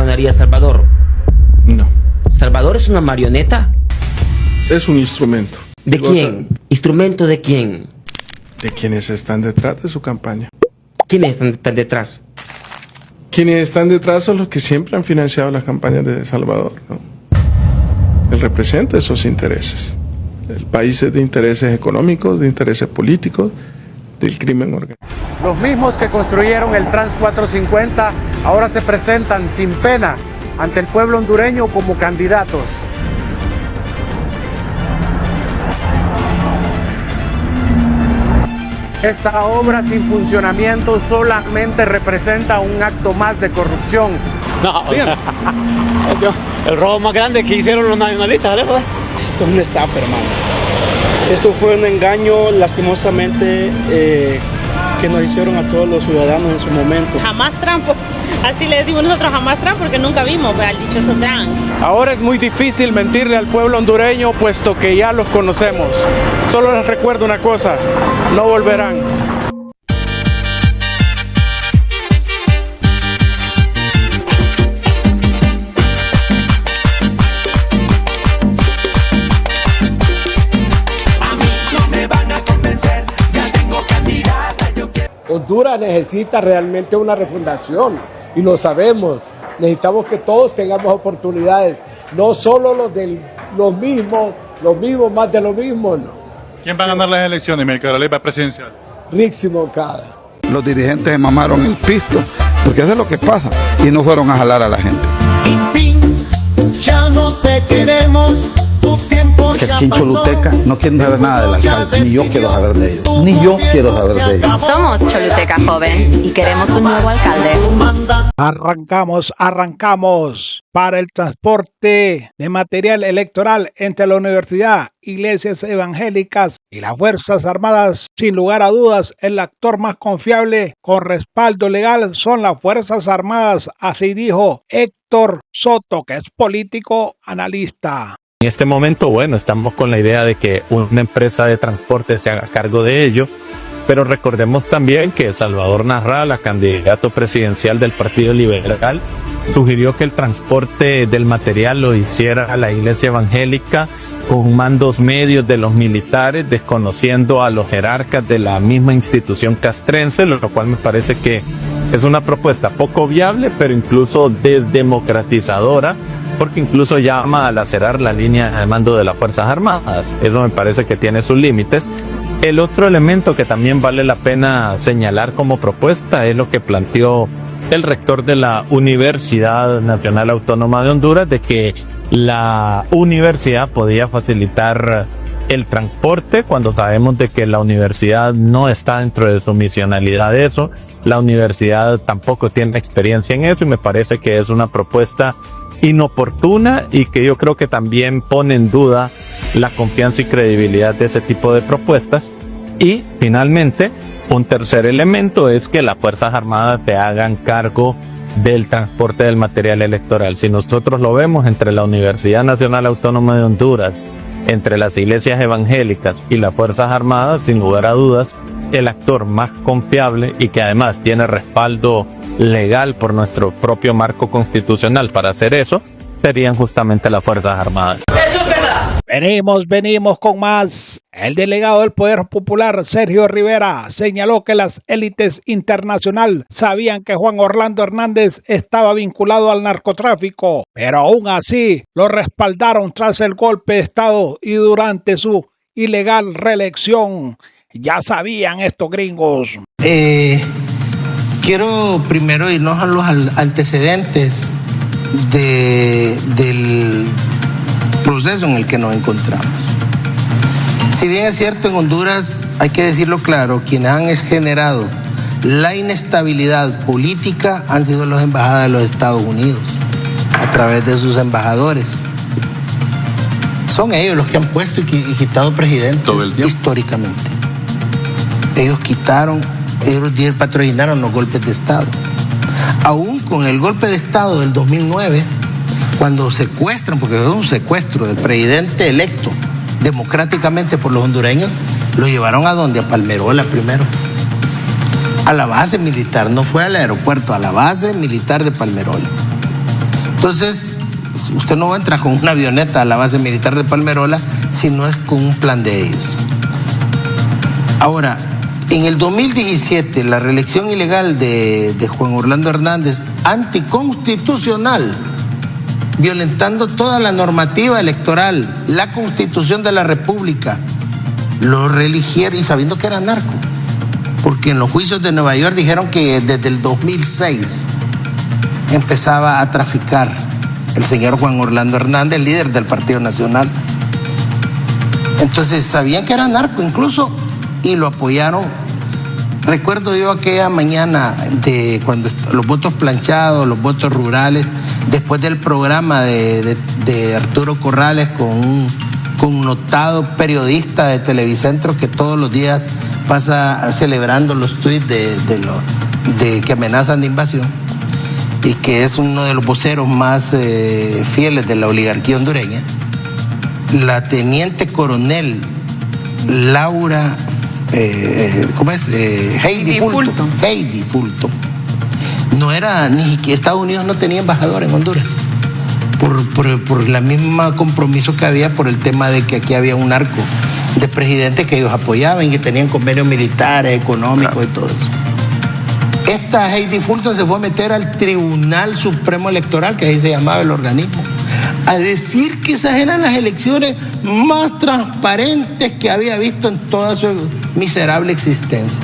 ganaría Salvador? No. ¿Salvador es una marioneta? Es un instrumento. ¿De quién? ¿Instrumento de quién? De quienes están detrás de su campaña. ¿Quiénes están detrás? Quienes están detrás son los que siempre han financiado las campañas de Salvador, ¿no? Él representa esos intereses. El país es de intereses económicos, de intereses políticos, del crimen organizado. Los mismos que construyeron el Trans 450 ahora se presentan sin pena ante el pueblo hondureño como candidatos. Esta obra sin funcionamiento solamente representa un acto más de corrupción. No, el robo más grande que hicieron los nacionalistas, ¿vale? Esto es una estafa, hermano. Esto fue un engaño, lastimosamente, que nos hicieron a todos los ciudadanos en su momento. Jamás Trump, así le decimos nosotros, jamás Trump, porque nunca vimos al dichoso trans. Ahora es muy difícil mentirle al pueblo hondureño, puesto que ya los conocemos. Solo les recuerdo una cosa, no volverán. Honduras necesita realmente una refundación y lo sabemos. Necesitamos que todos tengamos oportunidades, no solo los mismos, más de lo mismo, no. ¿Quién va a ganar las elecciones, Mercado Leyva presidencial? Rixi Moncada. Los dirigentes se mamaron el pisto, porque eso es lo que pasa, y no fueron a jalar a la gente. Ya no te queremos. Que aquí en Choluteca no quieren saber nada del alcalde, ni yo quiero saber de ellos, ni yo quiero saber de ellos. Somos Choluteca Joven y queremos un nuevo alcalde. Arrancamos para el transporte de material electoral entre la universidad, iglesias evangélicas y las Fuerzas Armadas. Sin lugar a dudas, el actor más confiable con respaldo legal son las Fuerzas Armadas, así dijo Héctor Soto, que es político analista. En este momento, bueno, estamos con la idea de que una empresa de transporte se haga cargo de ello, pero recordemos también que Salvador Narrala, candidato presidencial del Partido Liberal, sugirió que el transporte del material lo hiciera la Iglesia Evangélica con mandos medios de los militares, desconociendo a los jerarcas de la misma institución castrense, lo cual me parece que es una propuesta poco viable, pero incluso desdemocratizadora, porque incluso llama a lacerar la línea de mando de las Fuerzas Armadas. Eso me parece que tiene sus límites. El otro elemento que también vale la pena señalar como propuesta es lo que planteó el rector de la Universidad Nacional Autónoma de Honduras, de que la universidad podía facilitar el transporte, cuando sabemos de que la universidad no está dentro de su misionalidad de eso. La universidad tampoco tiene experiencia en eso y me parece que es una propuesta inoportuna y que yo creo que también pone en duda la confianza y credibilidad de ese tipo de propuestas. Y finalmente, un tercer elemento es que las Fuerzas Armadas se hagan cargo del transporte del material electoral. Si nosotros lo vemos entre la Universidad Nacional Autónoma de Honduras, entre las iglesias evangélicas y las Fuerzas Armadas, sin lugar a dudas, el actor más confiable y que además tiene respaldo legal por nuestro propio marco constitucional para hacer eso, serían justamente las Fuerzas Armadas. Eso es verdad. Venimos con más. El delegado del Poder Popular, Sergio Rivera, señaló que las élites internacionales sabían que Juan Orlando Hernández estaba vinculado al narcotráfico, pero aún así lo respaldaron tras el golpe de Estado y durante su ilegal reelección. Ya sabían estos gringos. Quiero primero irnos a los antecedentes del proceso en el que nos encontramos. Si bien es cierto, en Honduras, hay que decirlo claro, quienes han generado la inestabilidad política han sido las embajadas de los Estados Unidos, a través de sus embajadores. Son ellos los que han puesto y quitado presidentes históricamente. Ellos patrocinaron los golpes de Estado. Aún con el golpe de Estado del 2009, cuando secuestran, porque es un secuestro del presidente electo democráticamente por los hondureños, lo llevaron ¿a dónde? A Palmerola primero. A la base militar, no fue al aeropuerto, a la base militar de Palmerola. Entonces, usted no va a entrar con una avioneta a la base militar de Palmerola si no es con un plan de ellos. Ahora, en el 2017, la reelección ilegal de Juan Orlando Hernández, anticonstitucional, violentando toda la normativa electoral, la Constitución de la República, lo reeligieron y sabiendo que era narco. Porque en los juicios de Nueva York dijeron que desde el 2006 empezaba a traficar el señor Juan Orlando Hernández, líder del Partido Nacional. Entonces sabían que era narco incluso y lo apoyaron. Recuerdo yo aquella mañana de cuando los votos planchados, los votos rurales, después del programa de Arturo Corrales con un connotado periodista de Televicentro que todos los días pasa celebrando los tuits de que amenazan de invasión y que es uno de los voceros más fieles de la oligarquía hondureña. La teniente coronel Laura Heidi Fulton. Heidi Fulton. No era ni que Estados Unidos no tenía embajador en Honduras. Por la misma compromiso que había por el tema de que aquí había un narco de presidente que ellos apoyaban y que tenían convenios militares, económicos y todo eso. Esta Heidi Fulton se fue a meter al Tribunal Supremo Electoral, que ahí se llamaba el organismo, a decir que esas eran las elecciones más transparentes que había visto en toda su miserable existencia.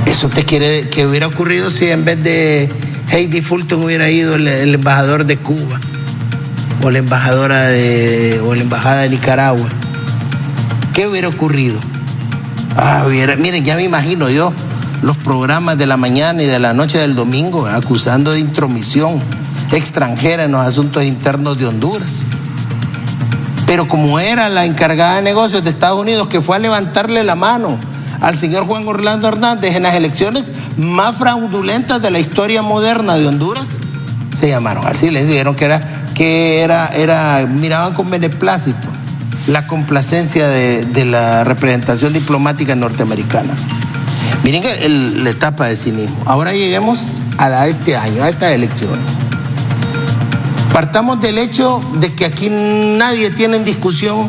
¿Eso te quiere que hubiera ocurrido si en vez de Heidi Fulton hubiera ido el embajador de Cuba o la embajadora o la embajada de Nicaragua? ¿Qué hubiera ocurrido? Miren, ya me imagino yo los programas de la mañana y de la noche del domingo acusando de intromisión extranjera en los asuntos internos de Honduras. Pero como era la encargada de negocios de Estados Unidos que fue a levantarle la mano al señor Juan Orlando Hernández en las elecciones más fraudulentas de la historia moderna de Honduras, se llamaron así, les dijeron que miraban con beneplácito la complacencia de la representación diplomática norteamericana. Miren la etapa de cinismo. Ahora lleguemos a este año, a estas elecciones. Partamos del hecho de que aquí nadie tiene en discusión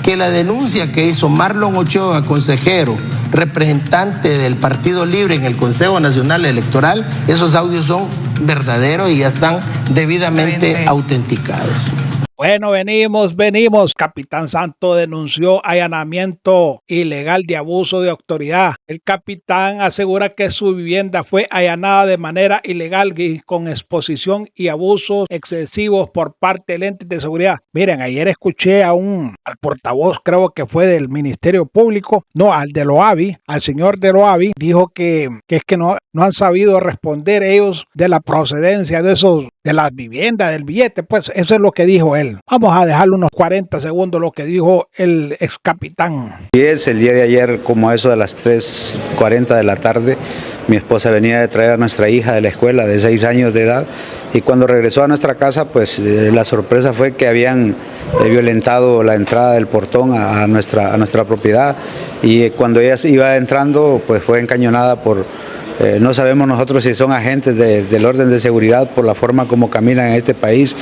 que la denuncia que hizo Marlon Ochoa, consejero, representante del Partido Libre en el Consejo Nacional Electoral, esos audios son verdaderos y ya están debidamente autenticados. Bueno, venimos. Capitán Santo denunció allanamiento ilegal de abuso de autoridad. El capitán asegura que su vivienda fue allanada de manera ilegal y con exposición y abusos excesivos por parte del ente de seguridad. Miren, ayer escuché al portavoz, creo que fue del Ministerio Público, al de Loavi, al señor de Loavi, dijo que es que no han sabido responder ellos de la procedencia de las viviendas, del billete, pues eso es lo que dijo él. Vamos a dejarle unos 40 segundos lo que dijo el ex capitán. El día de ayer, como a eso de las 3:40 de la tarde, mi esposa venía de traer a nuestra hija de la escuela de 6 años de edad y cuando regresó a nuestra casa, pues la sorpresa fue que habían violentado la entrada del portón a nuestra propiedad y cuando ella iba entrando, pues fue encañonada por... no sabemos nosotros si son agentes del orden de seguridad por la forma como caminan en este país,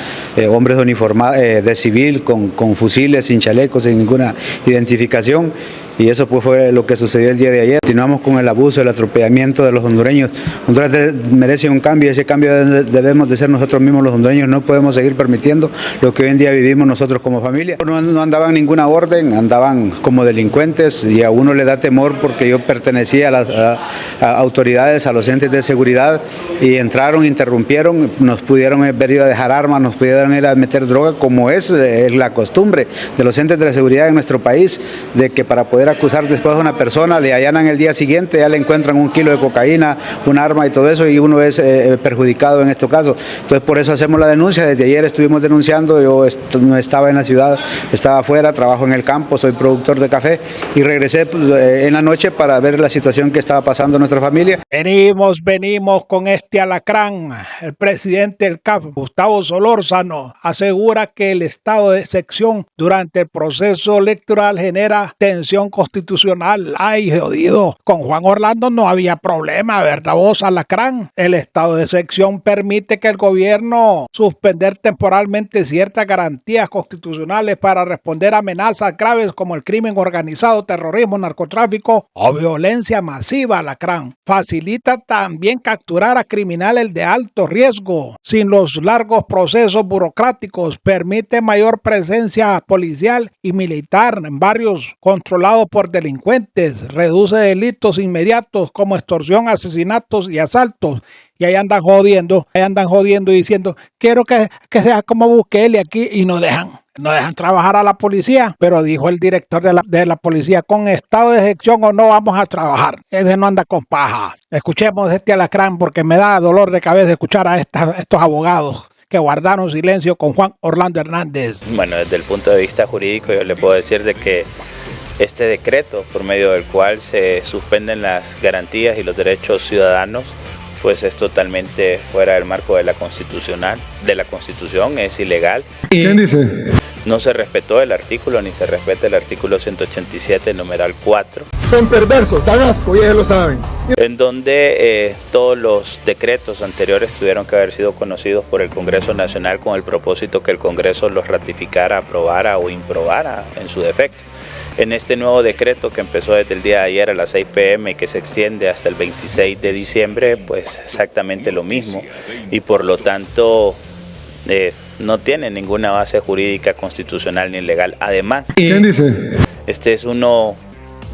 hombres uniformados de civil con fusiles, sin chalecos, sin ninguna identificación. Y eso pues fue lo que sucedió el día de ayer. Continuamos con el abuso, el atropellamiento de los hondureños. Honduras merece un cambio y ese cambio debemos de ser nosotros mismos los hondureños. No podemos seguir permitiendo lo que hoy en día vivimos nosotros como familia. No andaban ninguna orden, andaban como delincuentes y a uno le da temor porque yo pertenecía a las autoridades, a los entes de seguridad y entraron, interrumpieron, nos pudieron ir a dejar armas, nos pudieron ir a meter droga como es la costumbre de los entes de seguridad en nuestro país, de que para poder acusar después a una persona, le allanan el día siguiente, ya le encuentran 1 kilo de cocaína, un arma y todo eso, y uno es perjudicado en estos casos. Entonces por eso hacemos la denuncia. Desde ayer estuvimos denunciando, yo no estaba en la ciudad, estaba afuera, trabajo en el campo, soy productor de café y regresé en la noche para ver la situación que estaba pasando en nuestra familia. Venimos con este alacrán. El presidente del CAF, Gustavo Solórzano, asegura que el estado de excepción durante el proceso electoral genera tensión constitucional. Ay, jodido. Con Juan Orlando no había problema, ¿verdad vos, Alacrán? El estado de excepción permite que el gobierno suspender temporalmente ciertas garantías constitucionales para responder a amenazas graves como el crimen organizado, terrorismo, narcotráfico o violencia masiva, Alacrán. Facilita también capturar a criminales de alto riesgo sin los largos procesos burocráticos. Permite mayor presencia policial y militar en barrios controlados por delincuentes. Reduce delitos inmediatos como extorsión, asesinatos y asaltos. Y ahí andan jodiendo diciendo, quiero que sea como Bukele aquí, y no dejan trabajar a la policía. Pero dijo el director de la policía, con estado de excepción o no vamos a trabajar. Ese no anda con paja. Escuchemos este Alacrán porque me da dolor de cabeza escuchar a estos abogados que guardaron silencio con Juan Orlando Hernández. Bueno, desde el punto de vista jurídico yo le puedo decir de que este decreto por medio del cual se suspenden las garantías y los derechos ciudadanos pues es totalmente fuera del marco de la Constitución, es ilegal. ¿Quién dice? No se respetó el artículo, ni se respeta el artículo 187, numeral 4. Son perversos, dan asco y ellos lo saben. En donde todos los decretos anteriores tuvieron que haber sido conocidos por el Congreso Nacional con el propósito que el Congreso los ratificara, aprobara o improbara en su defecto. En este nuevo decreto que empezó desde el día de ayer a las 6 p.m. y que se extiende hasta el 26 de diciembre, pues exactamente lo mismo y por lo tanto no tiene ninguna base jurídica, constitucional ni legal. Además, ¿quién dice? Este es uno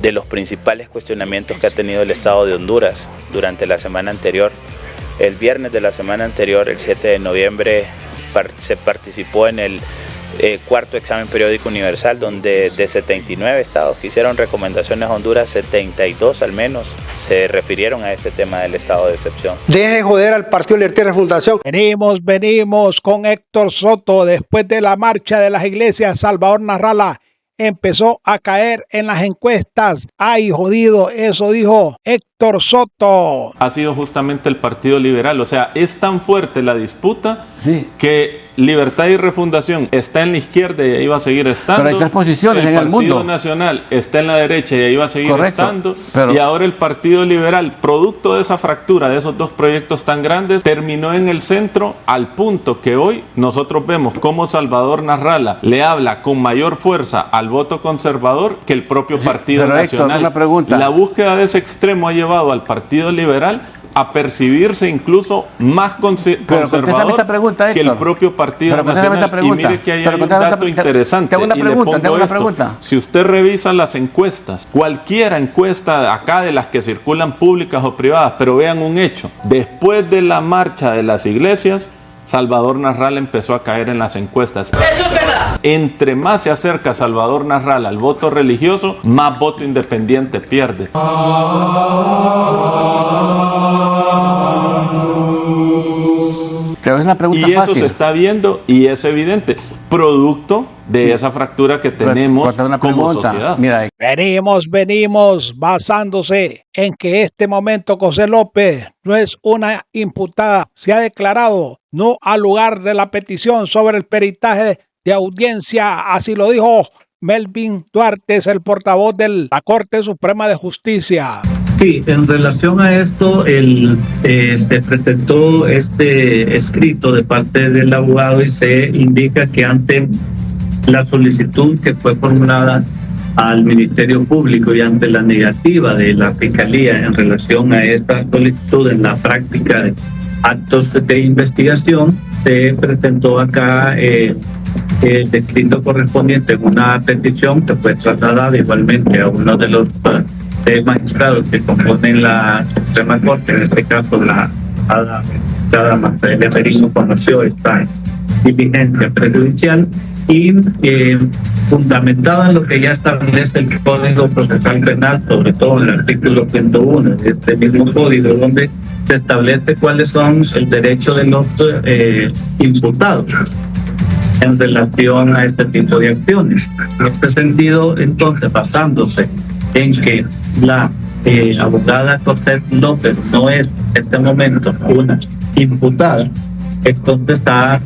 de los principales cuestionamientos que ha tenido el Estado de Honduras durante la semana anterior. El viernes de la semana anterior, el 7 de noviembre, se participó en el cuarto examen periódico universal, donde de 79 estados que hicieron recomendaciones a Honduras, 72 al menos se refirieron a este tema del estado de excepción. Deje joder al Partido Libertad y Refundación. Venimos con Héctor Soto. Después de la marcha de las iglesias, Salvador Narrala empezó a caer en las encuestas. ¡Ay, jodido! Eso dijo Héctor Soto. Ha sido justamente el Partido Liberal. O sea, es tan fuerte la disputa que Libertad y Refundación está en la izquierda y ahí va a seguir estando. Pero hay tres posiciones en el mundo. El Partido Nacional está en la derecha y ahí va a seguir estando. Pero... Y ahora el Partido Liberal, producto de esa fractura, de esos dos proyectos tan grandes, terminó en el centro al punto que hoy nosotros vemos cómo Salvador Narrala le habla con mayor fuerza al voto conservador que el propio Partido Nacional. Héctor, una pregunta. La búsqueda de ese extremo ha llevado al Partido Liberal a percibirse incluso más conservador esta pregunta, que el propio Partido Nacional. Y mire que hay un dato interesante. Tengo una pregunta. Si usted revisa las encuestas, cualquiera encuesta acá de las que circulan públicas o privadas, pero vean un hecho. Después de la marcha de las iglesias, Salvador Narrala empezó a caer en las encuestas. Eso es verdad. Entre más se acerca Salvador Narrala al voto religioso, más voto independiente pierde. Es una pregunta y eso fácil. Se está viendo y es evidente, producto de esa fractura que tenemos como sociedad. Mira, venimos basándose en que este momento José López no es una imputada. Se ha declarado no al lugar de la petición sobre el peritaje de audiencia. Así lo dijo Melvin Duarte, es el portavoz de la Corte Suprema de Justicia. Sí, en relación a esto, se presentó este escrito de parte del abogado y se indica que ante la solicitud que fue formulada al Ministerio Público y ante la negativa de la Fiscalía en relación a esta solicitud en la práctica de actos de investigación, se presentó acá el escrito correspondiente en una petición que fue trasladada igualmente a uno de los magistrados que componen la Suprema Corte, en este caso la magistrada Marcela Merino conoció esta diligencia prejudicial y fundamentada en lo que ya establece el Código Procesal Penal, sobre todo en el artículo 101 de este mismo código, donde se establece cuáles son el derecho de los imputados en relación a este tipo de acciones. En este sentido, entonces, basándose en que la abogada José López no es en este momento una imputada, entonces está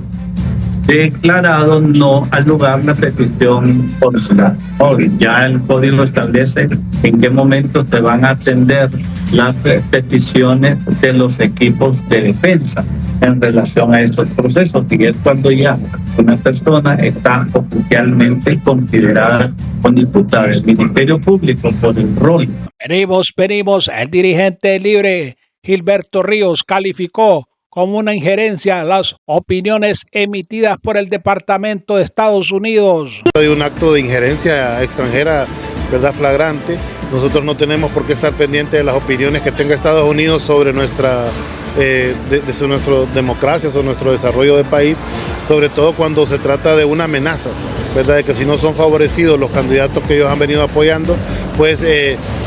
declarado no al lugar la petición consular. Hoy ya el código establece en qué momento se van a atender las peticiones de los equipos de defensa en relación a estos procesos, y es cuando ya una persona está oficialmente considerada con imputada. El Ministerio Público, por el rol. Venimos, el dirigente libre Gilberto Ríos calificó como una injerencia las opiniones emitidas por el Departamento de Estados Unidos. De un acto de injerencia extranjera, ¿verdad?, flagrante. Nosotros no tenemos por qué estar pendientes de las opiniones que tenga Estados Unidos sobre nuestra democracia, sobre nuestro desarrollo de país, sobre todo cuando se trata de una amenaza, ¿verdad?, de que si no son favorecidos los candidatos que ellos han venido apoyando, pues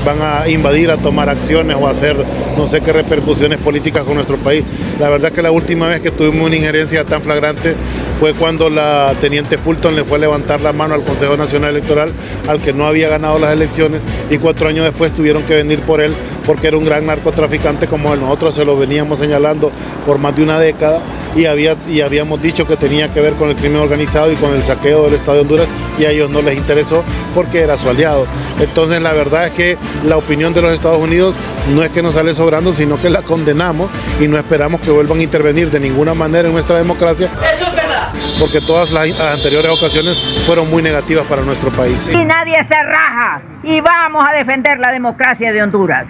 van a invadir, a tomar acciones o a hacer no sé qué repercusiones políticas con nuestro país. La verdad que la última vez que tuvimos una injerencia tan flagrante fue cuando la teniente Fulton le fue a levantar la mano al Consejo Nacional Electoral, al que no había ganado las elecciones, y 4 años después tuvieron que venir por él porque era un gran narcotraficante, como nosotros se lo veníamos señalando por más de una década, y habíamos dicho que tenía que ver con el crimen organizado y con el saqueo del Estado de Honduras, y a ellos no les interesó porque era su aliado. Entonces la verdad es que la opinión de los Estados Unidos no es que nos sale sobrando, sino que la condenamos y no esperamos que vuelvan a intervenir de ninguna manera en nuestra democracia. Eso es verdad. Porque todas las anteriores ocasiones fueron muy negativas para nuestro país. Y nadie se raja, y vamos a defender la democracia de Honduras.